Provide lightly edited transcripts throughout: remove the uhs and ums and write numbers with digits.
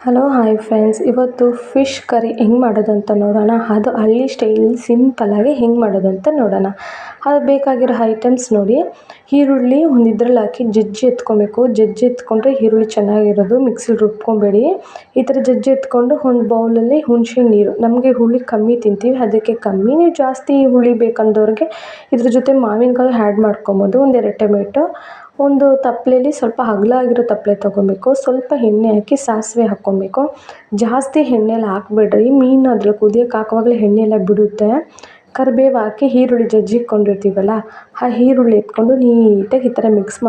Hello hi friends, ಇವತ್ತು fish curry ಹೆಂಗೆ ಮಾಡೋದಂತ ನೋಡೋಣ. ಅದು ಹಳ್ಳಿ ಸ್ಟೈಲ್ ಸಿಂಪಲ್ಲಾಗಿ ಹೆಂಗೆ ಮಾಡೋದಂತ ನೋಡೋಣ. ಅದು ಬೇಕಾಗಿರೋ ಐಟಮ್ಸ್ ನೋಡಿ. ಈರುಳ್ಳಿ ಒಂದು ಇದ್ರಲ್ಲಿ ಹಾಕಿ ಜಜ್ಜಿ ಎತ್ಕೊಬೇಕು. ಜಜ್ಜಿ ಎತ್ಕೊಂಡ್ರೆ ಈರುಳ್ಳಿ ಚೆನ್ನಾಗಿರೋದು. ಮಿಕ್ಸಿಲಿ ರುಬ್ಕೊಬೇಡಿ. ಈ ಥರ ಜಜ್ಜಿ ಎತ್ಕೊಂಡು ಒಂದು ಬೌಲಲ್ಲಿ ಹುಣಸೆ ನೀರು, ನಮಗೆ ಹುಳಿ ಕಮ್ಮಿ ತಿಂತೀವಿ ಅದಕ್ಕೆ ಕಮ್ಮಿ, ನೀವು ಜಾಸ್ತಿ ಹುಳಿ ಬೇಕಂದವ್ರಿಗೆ ಇದ್ರ ಜೊತೆ ಮಾವಿನಕಾಯಿ ಆ್ಯಡ್ ಮಾಡ್ಕೊಬೋದು. ಒಂದೆರಡು ಟೊಮೆಟೊ, ಒಂದು ತಪ್ಪಲೆಯಲ್ಲಿ ಸ್ವಲ್ಪ ಅಗಲ ಆಗಿರೋ ತಪ್ಪಲೆ ತೊಗೊಬೇಕು. ಸ್ವಲ್ಪ ಎಣ್ಣೆ ಹಾಕಿ ಸಾಸಿವೆ ಹಾಕ್ಕೊಬೇಕು. ಜಾಸ್ತಿ ಎಣ್ಣೆಲ್ಲ ಹಾಕ್ಬೇಡ್ರಿ, ಮೀನು ಅದ್ರಲ್ಲಿ ಕುದಿಯೋಕೆ ಹಾಕುವಾಗಲೇ ಎಣ್ಣೆ ಎಲ್ಲ ಬಿಡುತ್ತೆ. ಕರಿಬೇವು ಹಾಕಿ ಈರುಳ್ಳಿ ಜಜ್ಜಿಕೊಂಡಿರ್ತೀವಲ್ಲ ಆ ಈರುಳ್ಳಿ ಎತ್ಕೊಂಡು ನೀಟಾಗಿ ಈ ಥರ ಮಿಕ್ಸ್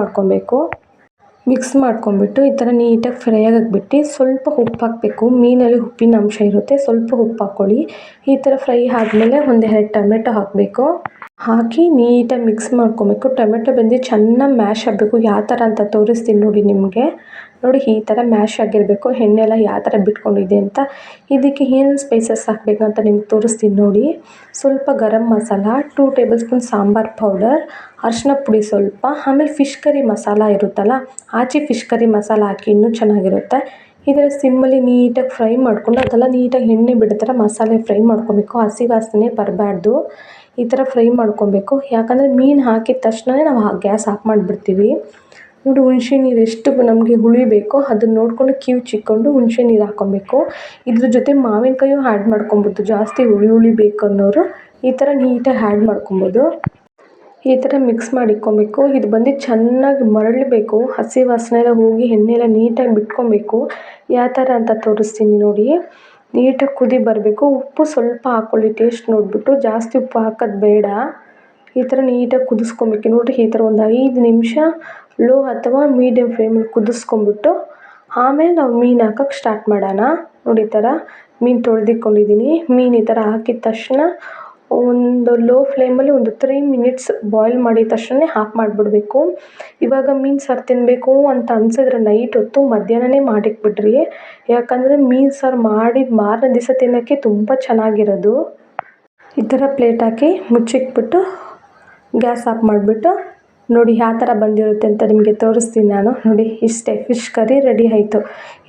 ಮಾಡ್ಕೊಂಬಿಟ್ಟು ಈ ಥರ ನೀಟಾಗಿ ಫ್ರೈ ಆಗಕ್ಬಿಟ್ಟು ಸ್ವಲ್ಪ ಉಪ್ಪು ಹಾಕಬೇಕು. ಮೀನಲ್ಲಿ ಉಪ್ಪಿನ ಅಂಶ ಇರುತ್ತೆ, ಸ್ವಲ್ಪ ಉಪ್ಪು ಹಾಕ್ಕೊಳ್ಳಿ. ಈ ಥರ ಫ್ರೈ ಆದಮೇಲೆ ಒಂದೆರಡು ಟೊಮೆಟೊ ಹಾಕಬೇಕು. ಹಾಕಿ ನೀಟಾಗಿ ಮಿಕ್ಸ್ ಮಾಡ್ಕೊಬೇಕು. ಟೊಮೆಟೊ ಬಂದು ಚೆನ್ನಾಗಿ ಮ್ಯಾಶ್ ಆಗಬೇಕು. ಯಾವ ಥರ ಅಂತ ತೋರಿಸ್ತೀನಿ ನೋಡಿ ನಿಮಗೆ. ನೋಡಿ ಈ ಥರ ಮ್ಯಾಶ್ ಆಗಿರಬೇಕು. ಎಣ್ಣೆ ಎಲ್ಲ ಯಾವ ಥರ ಬಿಟ್ಕೊಂಡಿದೆ ಅಂತ. ಇದಕ್ಕೆ ಏನು ಸ್ಪೈಸಸ್ ಹಾಕಬೇಕು ಅಂತ ನಿಮ್ಗೆ ತೋರಿಸ್ತೀನಿ ನೋಡಿ. ಸ್ವಲ್ಪ garam masala, 2 tablespoon sambar powder, ಅರಿಶಿನ ಪುಡಿ ಸ್ವಲ್ಪ, ಆಮೇಲೆ ಫಿಶ್ ಕರಿ ಮಸಾಲ ಇರುತ್ತಲ್ಲ, ಆಚೆ ಫಿಶ್ ಕರಿ ಮಸಾಲ ಹಾಕಿ ಇನ್ನೂ ಚೆನ್ನಾಗಿರುತ್ತೆ. ಇದರ ಸಿಮ್ಮಲ್ಲಿ ನೀಟಾಗಿ ಫ್ರೈ ಮಾಡಿಕೊಂಡು ಅದೆಲ್ಲ ನೀಟಾಗಿ ಎಣ್ಣೆ ಬಿಡೋ ಥರ ಮಸಾಲೆ ಫ್ರೈ ಮಾಡ್ಕೊಬೇಕು. ಹಸಿ ವಾಸನೆ ಬರಬಾರ್ದು. ಈ ಥರ ಫ್ರೈ ಮಾಡ್ಕೊಬೇಕು. ಯಾಕಂದರೆ ಮೀನು ಹಾಕಿದ ತಕ್ಷಣವೇ ನಾವು ಗ್ಯಾಸ್ ಆಫ್ ಮಾಡಿಬಿಡ್ತೀವಿ. ನೋಡಿ ಹುಣಸೆ ನೀರು ಎಷ್ಟು ನಮಗೆ ಹುಳಿ ಬೇಕೋ ಅದನ್ನು ನೋಡಿಕೊಂಡು ಚಿಕ್ಕೊಂಡು ಹುಣಸೆ ನೀರು ಹಾಕ್ಕೊಬೇಕು. ಇದ್ರ ಜೊತೆ ಮಾವಿನಕಾಯು ಆ್ಯಡ್ ಮಾಡ್ಕೊಬೋದು. ಜಾಸ್ತಿ ಹುಳಿ ಬೇಕು ಅನ್ನೋರು ಈ ಥರ ನೀಟಾಗಿ ಆ್ಯಡ್ ಮಾಡ್ಕೊಬೋದು. ಈ ಥರ ಮಿಕ್ಸ್ ಮಾಡಿಕ್ಕೊಬೇಕು. ಇದು ಬಂದು ಚೆನ್ನಾಗಿ ಮರಳಬೇಕು. ಹಸಿ ವಾಸನೆ ಎಲ್ಲ ಹೋಗಿ ಎಣ್ಣೆ ಎಲ್ಲ ನೀಟಾಗಿ ಬಿಟ್ಕೊಬೇಕು. ಯಾವ ಥರ ಅಂತ ತೋರಿಸ್ತೀನಿ ನೋಡಿ. ನೀಟಾಗಿ ಕುದಿ ಬರಬೇಕು. ಉಪ್ಪು ಸ್ವಲ್ಪ ಹಾಕ್ಕೊಳ್ಳಿ ಟೇಸ್ಟ್ ನೋಡಿಬಿಟ್ಟು, ಜಾಸ್ತಿ ಉಪ್ಪು ಹಾಕೋದು ಬೇಡ. ಈ ಥರ ನೀಟಾಗಿ ಕುದಿಸ್ಕೊಬೇಕು. ನೋಡಿ ಈ ಥರ ಒಂದು 5 ನಿಮಿಷ ಲೋ ಅಥವಾ ಮೀಡಿಯಮ್ ಫ್ಲೇಮಲ್ಲಿ ಕುದಿಸ್ಕೊಂಬಿಟ್ಟು ಆಮೇಲೆ ನಾವು ಮೀನು ಹಾಕೋಕ್ಕೆ ಸ್ಟಾರ್ಟ್ ಮಾಡೋಣ. ನೋಡಿ ಈ ಥರ ಮೀನು ತೊಳೆದಿಟ್ಕೊಂಡಿದ್ದೀನಿ. ಮೀನು ಈ ಥರ ಹಾಕಿದ ತಕ್ಷಣ ಒಂದು ಲೋ ಫ್ಲೇಮಲ್ಲಿ ಒಂದು 3 ಮಿನಿಟ್ಸ್ ಬಾಯ್ಲ್ ಮಾಡಿದ ತಕ್ಷಣ ಆಫ್ ಮಾಡಿಬಿಡ್ಬೇಕು. ಇವಾಗ ಮೀನು ಸಾರು ತಿನ್ನಬೇಕು ಅಂತ ಅನಿಸಿದ್ರೆ ನೈಟ್ ಹೊತ್ತು ಮಧ್ಯಾಹ್ನನೇ ಮಾಡಿಟ್ಬಿಡ್ರಿ. ಯಾಕಂದರೆ ಮೀನು ಸಾರು ಮಾಡಿದ ಮಾರನೇ ದಿವಸ ತಿನ್ನೋಕ್ಕೆ ತುಂಬ ಚೆನ್ನಾಗಿರೋದು. ಈ ಥರ ಪ್ಲೇಟ್ ಹಾಕಿ ಮುಚ್ಚಿಟ್ಬಿಟ್ಟು ಗ್ಯಾಸ್ ಆಫ್ ಮಾಡಿಬಿಟ್ಟು ನೋಡಿ ಯಾವ ಥರ ಬಂದಿರುತ್ತೆ ಅಂತ ನಿಮಗೆ ತೋರಿಸ್ತೀನಿ ನಾನು. ನೋಡಿ ಇಷ್ಟೇ, ಫಿಶ್ ಕರಿ ರೆಡಿ ಆಯಿತು.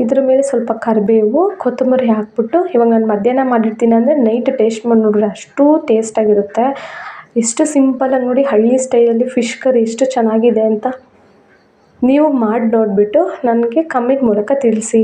ಇದ್ರ ಮೇಲೆ ಸ್ವಲ್ಪ ಕರಿಬೇವು, ಕೊತ್ತಂಬರಿ ಹಾಕ್ಬಿಟ್ಟು, ಇವಾಗ ನಾನು ಮಧ್ಯಾಹ್ನ ಮಾಡಿರ್ತೀನಿ ಅಂದರೆ ನೈಟ್ ಟೇಸ್ಟ್ ಮಾಡಿ ನೋಡ್ರಿ, ಅಷ್ಟು ಟೇಸ್ಟಾಗಿರುತ್ತೆ. ಎಷ್ಟು ಸಿಂಪಲಾಗಿ ನೋಡಿ ಹಳ್ಳಿ ಸ್ಟೈಲಲ್ಲಿ ಫಿಶ್ ಕರಿ ಎಷ್ಟು ಚೆನ್ನಾಗಿದೆ ಅಂತ. ನೀವು ಮಾಡಿ ನೋಡಿಬಿಟ್ಟು ನನಗೆ ಕಮೆಂಟ್ ಮೂಲಕ ತಿಳಿಸಿ.